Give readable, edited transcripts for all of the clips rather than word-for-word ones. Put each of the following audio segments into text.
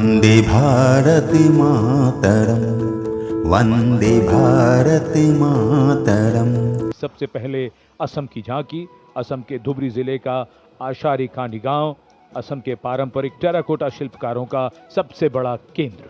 वंदे भारत मातरम, वंदे भारत मातरम। सबसे पहले असम की झांकी, असम के धुबरी जिले का आशारी कांडी गांव, असम के पारंपरिक टेराकोटा शिल्पकारों का सबसे बड़ा केंद्र।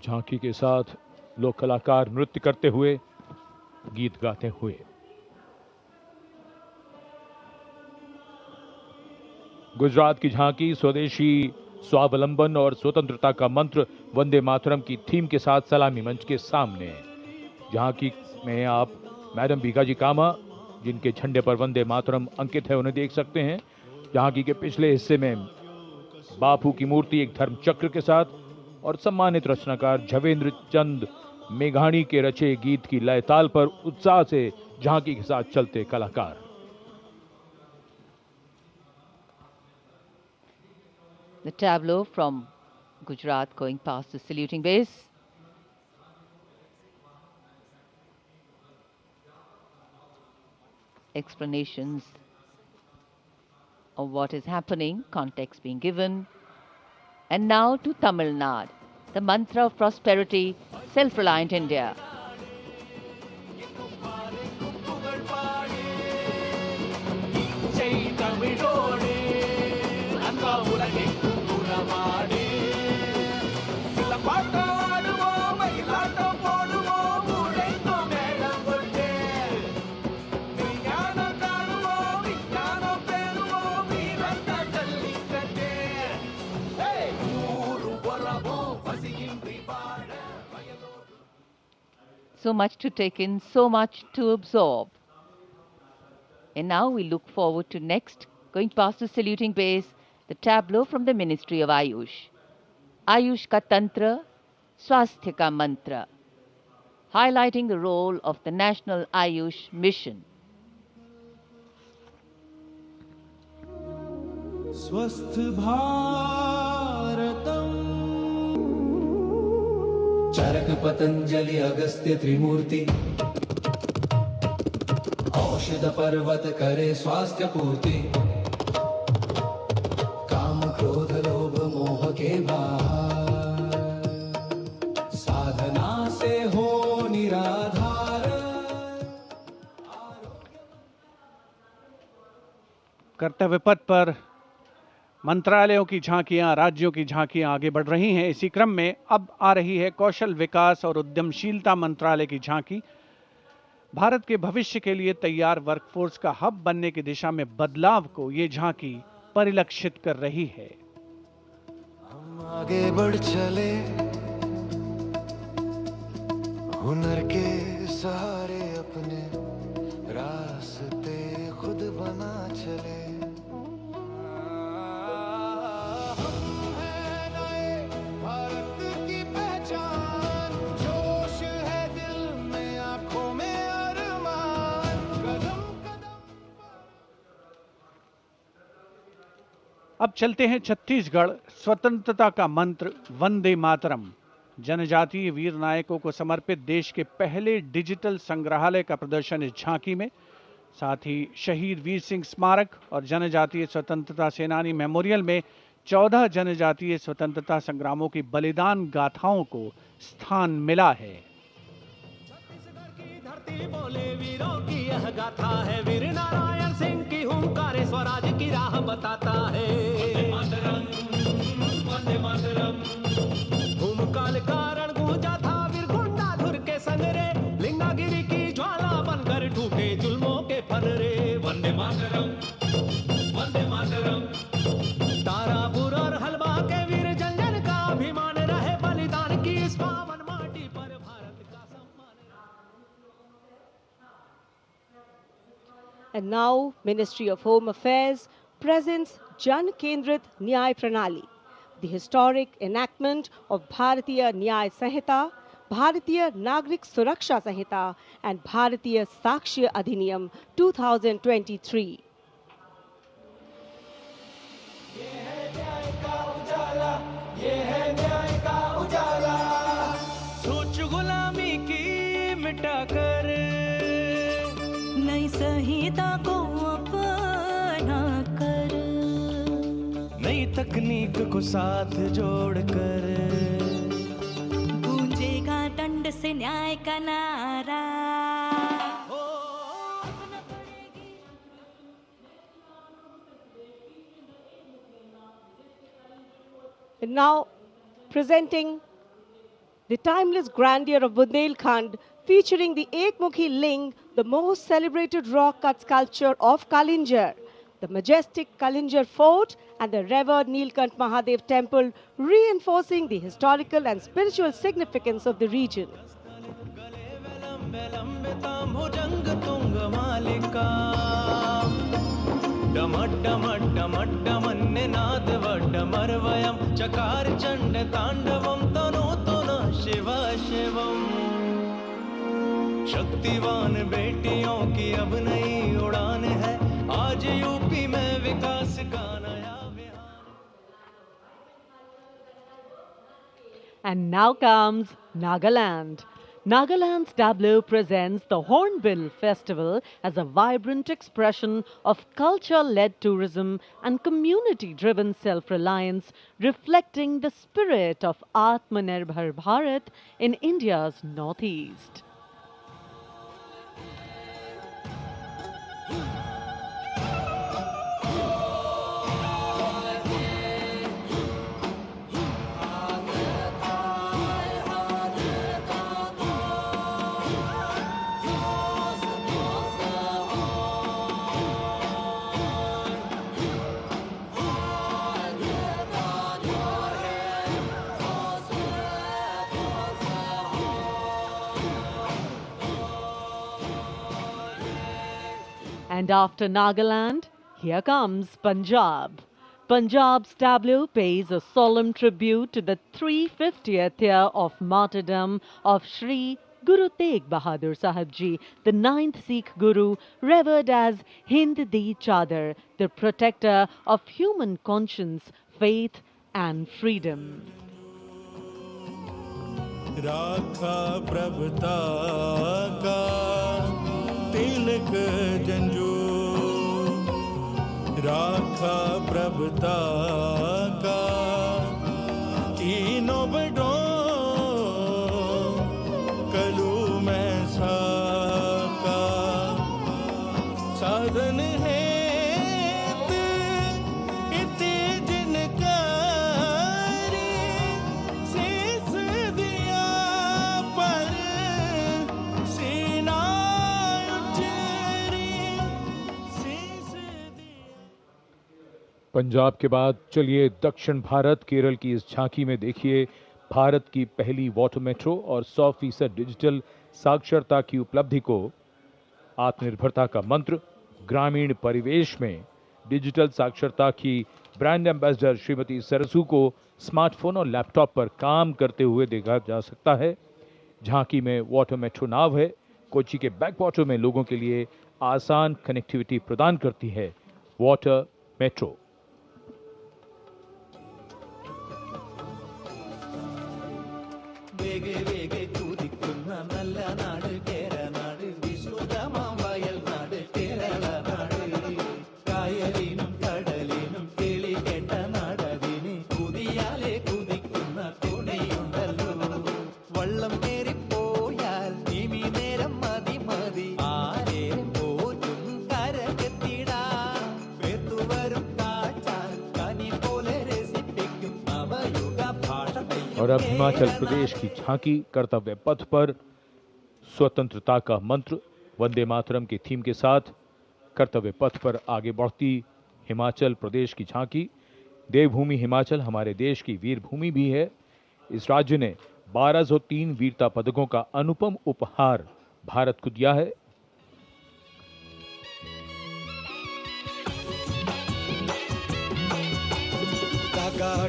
झांकी के साथ लोक कलाकार नृत्य करते हुए, गीत गाते हुए। गुजरात की झांकी स्वदेशी, स्वावलंबन और स्वतंत्रता का मंत्र वंदे मातरम की थीम के साथ सलामी मंच के सामने। झांकी में आप मैडम भीखाजी कामा, जिनके झंडे पर वंदे मातरम अंकित है, उन्हें देख सकते हैं। झांकी के पिछले हिस्से में बापू की मूर्ति एक धर्म चक्र के साथ और सम्मानित रचनाकार झवेंद्र चंद मेघाणी के रचे गीत की लय ताल पर उत्साह से झांकी के साथ चलते कलाकार। The tableau from Gujarat going past the saluting base. Explanations of what is happening, context being given. And now to Tamil Nadu, the mantra of prosperity, self-reliant India. So much to take in, so much to absorb. And now we look forward to next, going past the saluting base, the tableau from the Ministry of Ayush. Ayush ka Tantra, Swasthya ka Mantra, highlighting the role of the National Ayush Mission. स्वस्थ भारतम चरक पतंजलि अगस्त्य त्रिमूर्ति औषध पर्वत करे स्वास्थ्य पूर्ति काम क्रोध लोभ मोह के बाहर साधना से हो निराधार। कर्तव्य पथ पर मंत्रालयों की झांकियां, राज्यों की झांकियां आगे बढ़ रही हैं। इसी क्रम में अब आ रही है कौशल विकास और उद्यमशीलता मंत्रालय की झांकी। भारत के भविष्य के लिए तैयार वर्कफोर्स का हब बनने की दिशा में बदलाव को ये झांकी परिलक्षित कर रही है। हम आगे बढ़ चले हुनर के सहारे अपने रास्ते खुद बना चले। अब चलते हैं छत्तीसगढ़। स्वतंत्रता का मंत्र वंदे मातरम, जनजातीय वीर नायकों को समर्पित देश के पहले डिजिटल संग्रहालय का प्रदर्शन इस झांकी में। साथ ही शहीद वीर सिंह स्मारक और जनजातीय स्वतंत्रता सेनानी मेमोरियल में 14 जनजातीय स्वतंत्रता संग्रामों की बलिदान गाथाओं को स्थान मिला है। छत्तीसगढ़ की धरती बोले वीरों की यह गाथा है, वीर नारायण सिंह की हुंकार स्वराज की राह बताता है। वंदे मातरम भूमकाल कारण गूंजा था वीर गुंडाधुर के संगरे, लिंगागिरी की ज्वाला बनकर ठूके जुल्मों के फनरे। वंदे मातरम, वंदे मातरम। तारापुर और हलवा के वीर जन जन का अभिमान रहे, बलिदान की इस पावन माटी पर भारत का सम्मान। And now, Ministry of Home Affairs presents Jan Kendrit Nyay Pranali, the historic enactment of Bharatiya Nyay Sanhita Bharatiya Nagrik Suraksha Sanhita and Bharatiya Sakshya Adhiniyam 2023. सोच गुलामी की मिटाकर नई संहिता को अपना कर, नई तकनीक को साथ जोड़कर गूंजेगा दंड से न्याय का नारा। And now presenting the timeless grandeur of Bundelkhand, featuring the Ekmukhi Ling, the most celebrated rock cut sculpture of Kalinjar, the majestic Kalinjar Fort and the revered Nilkant Mahadev Temple, reinforcing the historical and spiritual significance of the region. चकार चंड तांडवम तनोतु न शिव शिवम। शक्तिवान बेटियों की अब नई उड़ान है, आज UP में विकास का नया विहार। And now comes Nagaland. Nagaland's tableau presents the Hornbill Festival as a vibrant expression of culture-led tourism and community-driven self-reliance, reflecting the spirit of Atmanirbhar Bharat in India's northeast. And after Nagaland, here comes Punjab. Punjab's tableau pays a solemn tribute to the 350th year of martyrdom of Shri Guru Tegh Bahadur Sahib Ji, the 9th Sikh Guru, revered as Hind Di Chadar, the protector of human conscience, faith and freedom. राखा प्रभुता का तिलक जंजू, राखा प्रभुता का तीनों बड़ों कलू में साका साधन है पंजाब के बाद चलिए दक्षिण भारत केरल की इस झांकी में देखिए भारत की पहली वाटर मेट्रो और 100% डिजिटल साक्षरता की उपलब्धि को। आत्मनिर्भरता का मंत्र, ग्रामीण परिवेश में डिजिटल साक्षरता की ब्रांड एम्बेसडर श्रीमती सरसू को स्मार्टफोन और लैपटॉप पर काम करते हुए देखा जा सकता है। झांकी में वाटर मेट्रो नाव है, कोच्चि के बैकवाटर में लोगों के लिए आसान कनेक्टिविटी प्रदान करती है वाटर मेट्रो। വേഗേ വേഗേ കുതിക്കുന്ന നല്ല നാട് കേരനാട്, വിശ്വതമാം വയൽ നാട് കേരളനാട്, കായലിനും കടലിനും കിളി കേട്ട നാടതിന് കുതിയാലെ കുതിക്കുന്ന തുണിയുണ്ടല്ലോ, വള്ളം കേറിപ്പോയാൽ ഇനി നേരം മതി മതി ആരെ പോറ്റും കരകെത്തിടാം, വേത്തുവരും കാറ്റാൽ കനി പോലെ രസിപ്പിക്കും നവയുഗ ഭാഷ। और अब हिमाचल प्रदेश की झांकी कर्तव्य पथ पर स्वतंत्रता का मंत्र वंदे मातरम की थीम के साथ कर्तव्य पथ पर आगे बढ़ती हिमाचल प्रदेश की झांकी। देवभूमि हिमाचल हमारे देश की वीर भूमि भी है। इस राज्य ने 1203 वीरता पदकों का अनुपम उपहार भारत को दिया है।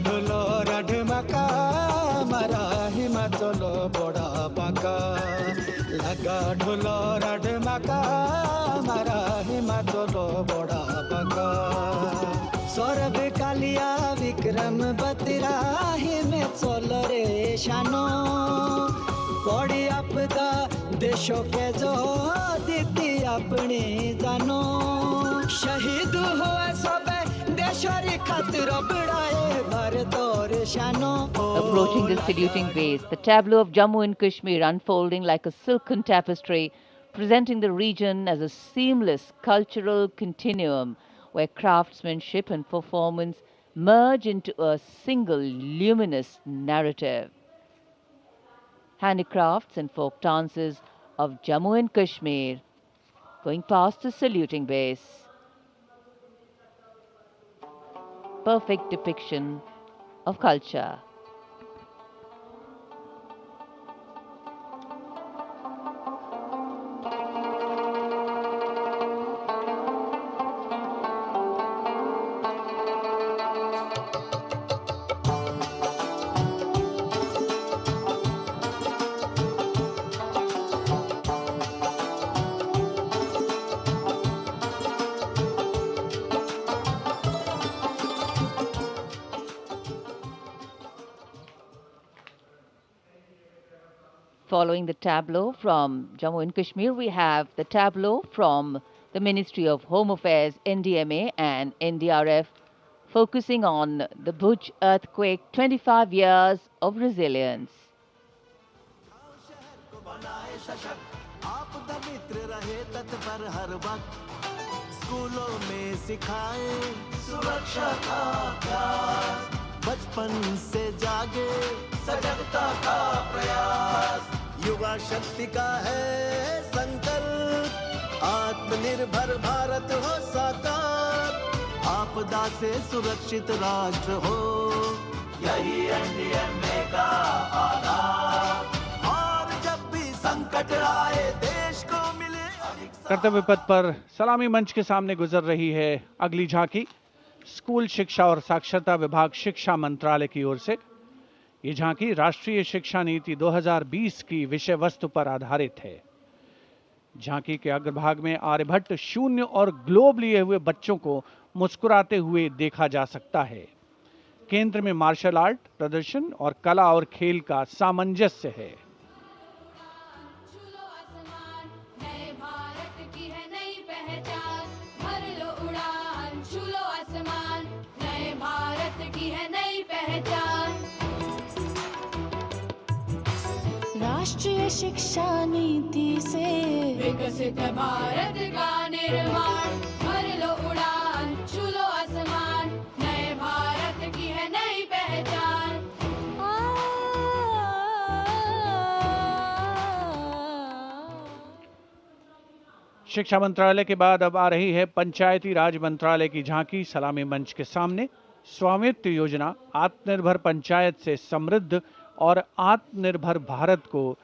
ढोलो राढमाका मारा हिमाचल बड़ा बाका लगा ढोलो रड माका मारा हिमाचलो बड़ा बाका सौरभ कालिया विक्रम बत्रा हिमे चल रे शानो बड़ी आपदा देशों के जो दीदी अपनी जानो शहीद हुआ सब देशों खातिर बढ़ाए भारत और शानो। Approaching the saluting base, the tableau of Jammu and Kashmir unfolding like a silken tapestry, presenting the region as a seamless cultural continuum where craftsmanship and performance merge into a single luminous narrative. Handicrafts and folk dances of Jammu and Kashmir going past the saluting base. Perfect depiction of culture. Following the tableau from Jammu and Kashmir, we have the tableau from the Ministry of Home Affairs, NDMA and NDRF, focusing on the Bhuj earthquake, 25 years of resilience. स्कूलों में सिखाए सुरक्षा का अभ्यास बचपन से जागे सजगता का प्रयास युवा शक्ति का है संकल्प आत्मनिर्भर भारत हो साकार आपदा से सुरक्षित राष्ट्र हो यही एनडीएमए का आधार और जब भी संकट आए देश को मिले कर्तव्य पथ पर सलामी मंच के सामने गुजर रही है अगली झांकी। स्कूल शिक्षा और साक्षरता विभाग शिक्षा मंत्रालय की ओर से ये झांकी राष्ट्रीय शिक्षा नीति 2020 की विषय वस्तु पर आधारित है। झांकी के अग्रभाग में आर्यभट्ट शून्य और ग्लोब लिए हुए बच्चों को मुस्कुराते हुए देखा जा सकता है। केंद्र में मार्शल आर्ट प्रदर्शन और कला और खेल का सामंजस्य है। राष्ट्रीय शिक्षा नीति से विकसित भारत का निर्माण भर लो उड़ान छू लो आसमान नए भारत की है नई पहचान। शिक्षा मंत्रालय के बाद अब आ रही है पंचायती राज मंत्रालय की झांकी सलामी मंच के सामने। स्वामित्व योजना आत्मनिर्भर पंचायत से समृद्ध और आत्मनिर्भर भारत को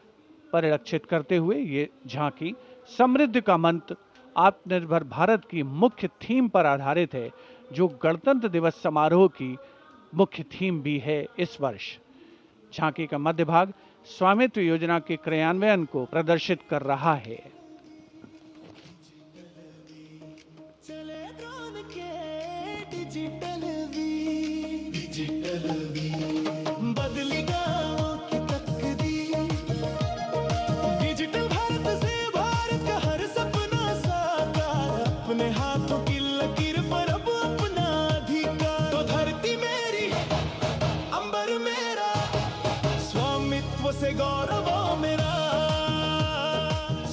परिलक्षित करते हुए ये झांकी समृद्धि का मंत्र आत्मनिर्भर भारत की मुख्य थीम पर आधारित है, जो गणतंत्र दिवस समारोह की मुख्य थीम भी है इस वर्ष। झांकी का मध्य भाग स्वामित्व योजना के क्रियान्वयन को प्रदर्शित कर रहा है। बदली गाँवों की तकदीर डिजिटल भारत से भारत का हर सपना साकार अपने हाथों की लकीर पर अब अपना अधिकार तो धरती मेरी अंबर मेरा स्वामित्व से गौरव मेरा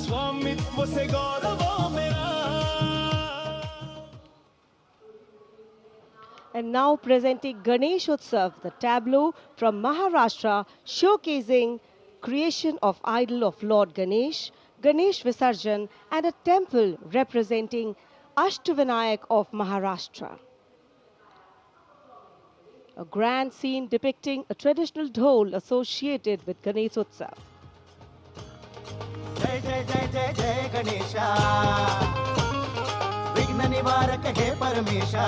स्वामित्व से गौरव मेरा। And now presenting Ganesh Utsav, the tableau from Maharashtra showcasing creation of idol of Lord Ganesh, Ganesh Visarjan and a temple representing Ashtavinayak of Maharashtra. A grand scene depicting a traditional dhol associated with Ganesh Utsav. जय जय जय जय जय गणेशा विघ्न निवारक हे परमेशा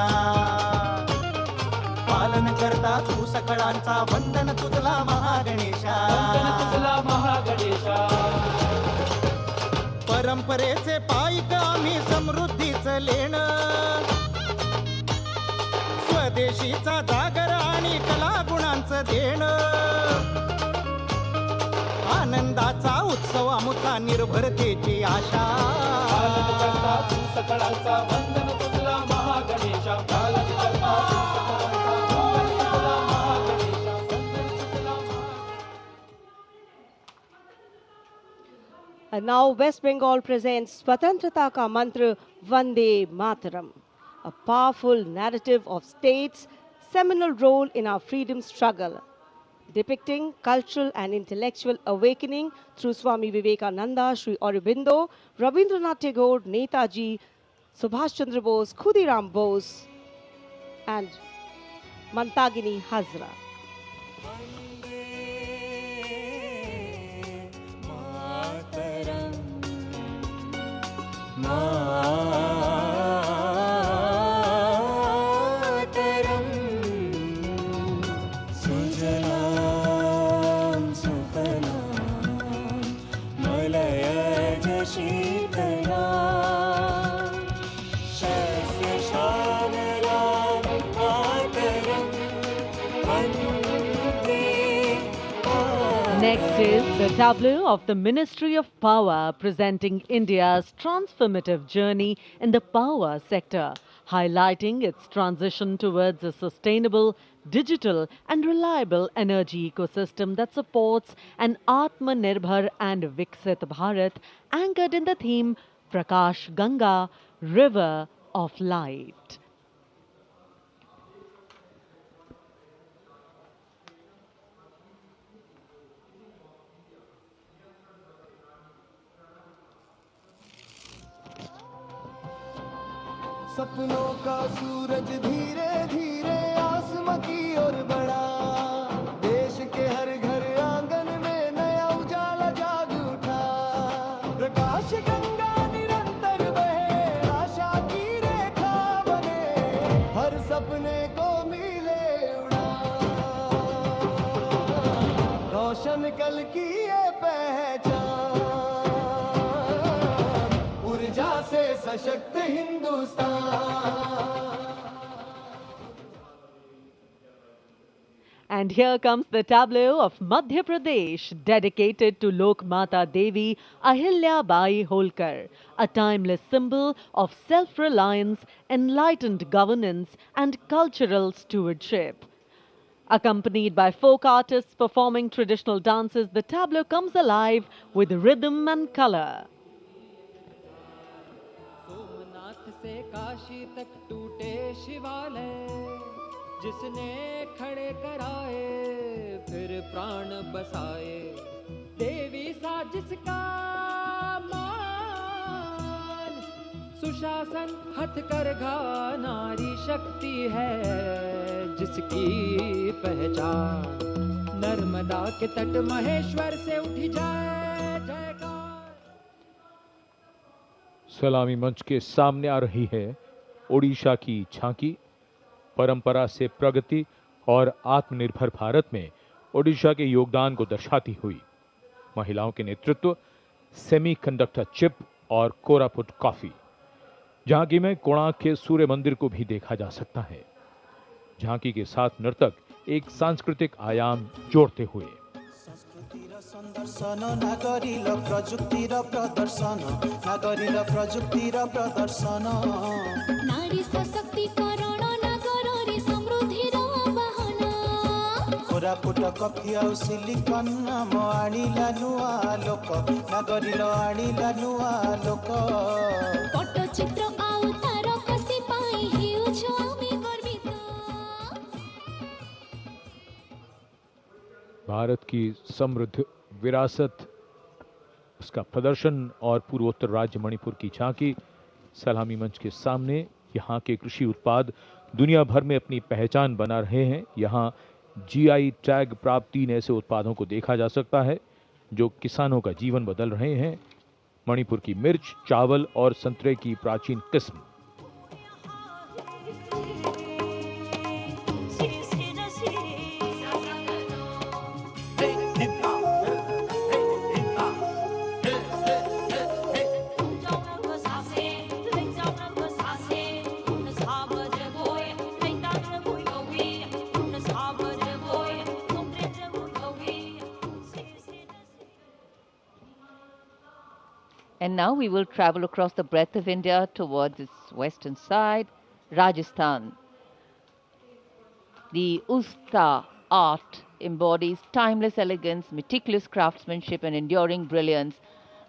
पालन करता तू सकळांचा वंदन तुझला महागणेशा परंपरेचे पायिक आम्ही समृद्धीचं लेणं स्वदेशीचा जागर आणि कला गुणांचं देणं आनंदाचा उत्सव आमुचा निर्भरतेची आशा And now West Bengal presents Swatantrata Ka Mantra Vande Mataram, a powerful narrative of state's seminal role in our freedom struggle, depicting cultural and intellectual awakening through Swami Vivekananda, Sri Aurobindo, Rabindranath Tagore, Netaji, Subhash Chandra Bose, Khudiram Bose, and Mantagini Hazra. Next is the tableau of the Ministry of Power presenting India's transformative journey in the power sector, highlighting its transition towards a sustainable, digital and reliable energy ecosystem that supports an Atmanirbhar and Viksit Bharat anchored in the theme Prakash Ganga, River of Light. सपनों का सूरज धीरे धीरे आसमां की ओर बढ़ा देश के हर घर आंगन में नया उजाला जाग उठा प्रकाश गंगा निरंतर बहे आशा की रेखा बने हर सपने को मिले उड़ा रोशन कल की ये पहचान ऊर्जा से सशक्त Hindustan. And here comes the tableau of Madhya Pradesh dedicated to Lok Mata Devi Ahilya Bai Holkar, a timeless symbol of self-reliance, enlightened governance and cultural stewardship. Accompanied by folk artists performing traditional dances, the tableau comes alive with rhythm and color. से काशी तक टूटे शिवालय जिसने खड़े कराए फिर प्राण बसाए देवी सा जिसका मान सुशासन हथकरघा नारी शक्ति है जिसकी पहचान नर्मदा के तट महेश्वर से उठी जाए जयकार. सलामी मंच के सामने आ रही है ओडिशा की झांकी. परंपरा से प्रगति और आत्मनिर्भर भारत में ओडिशा के योगदान को दर्शाती हुई महिलाओं के नेतृत्व, सेमीकंडक्टर चिप और कोरापुट कॉफी. झांकी में कोणार्क के सूर्य मंदिर को भी देखा जा सकता है. झांकी के साथ नर्तक एक सांस्कृतिक आयाम जोड़ते हुए संदर्शन नागरिल प्रजुक्तिर प्रदर्शन नागरिल प्रजुक्तिर प्रदर्शन नारी सशक्तिकरण नागरी समृद्धिर बहन कोरापुट कफी आउ सिलिकन नाम आनिला नुआ लोक नागरिल आनिला नुआ लोक पट्टचित्र आउ तारकसी पाई हेउछु आमी गर्वित. भारत की समृद्ध विरासत, उसका प्रदर्शन और पूर्वोत्तर राज्य मणिपुर की झांकी सलामी मंच के सामने. यहाँ के कृषि उत्पाद दुनिया भर में अपनी पहचान बना रहे हैं. यहाँ जीआई टैग प्राप्त 3 ऐसे उत्पादों को देखा जा सकता है जो किसानों का जीवन बदल रहे हैं. मणिपुर की मिर्च, चावल और संतरे की प्राचीन किस्म. And now we will travel across the breadth of India towards its western side, Rajasthan. The Usta art embodies timeless elegance, meticulous craftsmanship and enduring brilliance,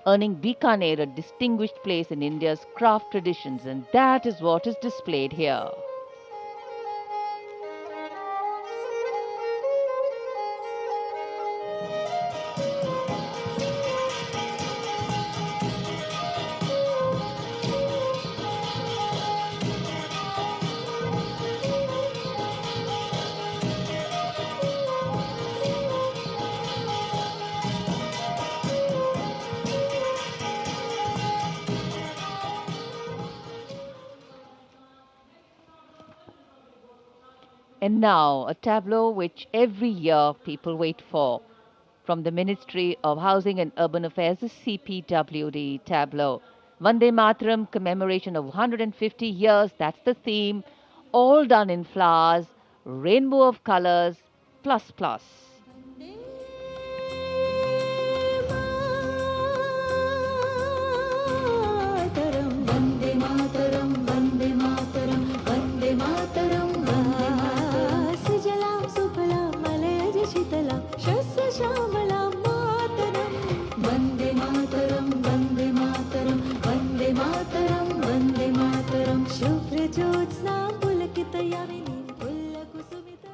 earning Bikaner a distinguished place in India's craft traditions, and that is what is displayed here. And now, a tableau which every year people wait for. From the Ministry of Housing and Urban Affairs, the CPWD tableau. Vande Mataram commemoration of 150 years, that's the theme. All done in flowers, rainbow of colors, plus plus. Vande Mataram, Vande Mataram, Vande Mataram, Sujalam Sufalam Malayaj Shitalam Shasya Shamalam Mataram Vande Mataram, Vande Mataram, Vande Mataram, Vande Mataram Shubhra Jyotsna Pulakita Yamini Pulla Kusumita.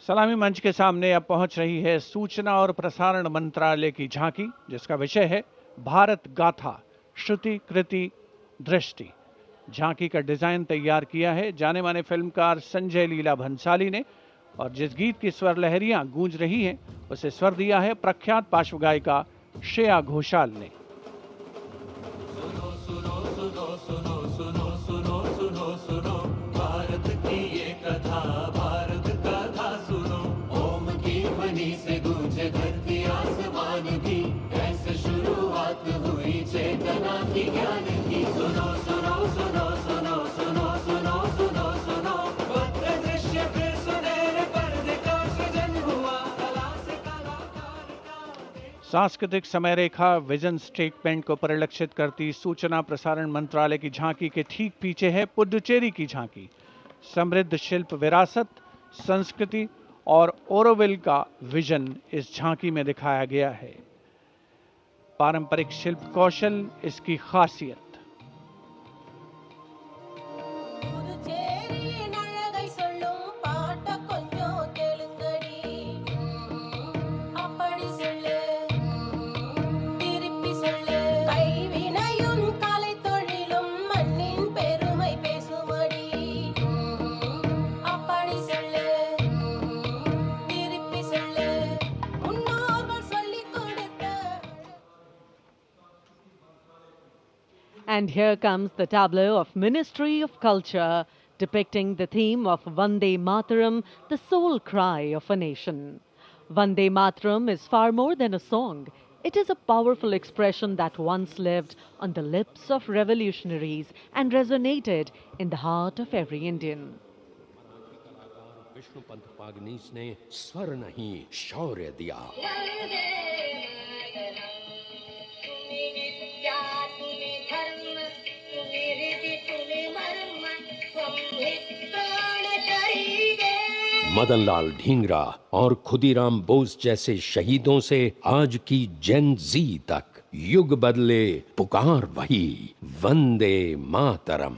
सलामी मंच के सामने अब पहुंच रही है सूचना और प्रसारण मंत्रालय की झांकी, जिसका विषय है भारत गाथा श्रुति कृति दृष्टि। झांकी का डिजाइन तैयार किया है जाने माने फिल्मकार संजय लीला भंसाली ने, और जिस गीत की स्वर लहरियां गूंज रही हैं उसे स्वर दिया है प्रख्यात पार्श्व गायिका श्रेया घोषाल ने। भारत की ये कथा, भारत कथा सुनो, ओम की ध्वनि से गूंजे धरती आसमान भी, ऐसे शुरुआत हुई चेतना की ज्ञान की। सुनो सुनो सुनो सुनो सुनो सुनो सुनो सुनो, भद्र दृश्य फिर सुनहरे पर्दे का सृजन हुआ, कला से कलाकार का। सांस्कृतिक समय रेखा विजन स्टेटमेंट को परिलक्षित करती सूचना प्रसारण मंत्रालय की झांकी के ठीक पीछे है पुडुचेरी की झांकी। समृद्ध शिल्प विरासत, संस्कृति और ओरोविल का विजन इस झांकी में दिखाया गया है। पारंपरिक शिल्प कौशल इसकी खासियत। And here comes the tableau of Ministry of Culture, depicting the theme of Vande Mataram, the soul cry of a nation. Vande Mataram is far more than a song. It is a powerful expression that once lived on the lips of revolutionaries and resonated in the heart of every Indian. Vishnupant Pagnis ने स्वर नहीं शौर्य दिया। मदनलाल ढींगरा और खुदीराम बोस जैसे शहीदों से आज की जेन जी तक युग बदले, पुकार वही, वंदे मातरम।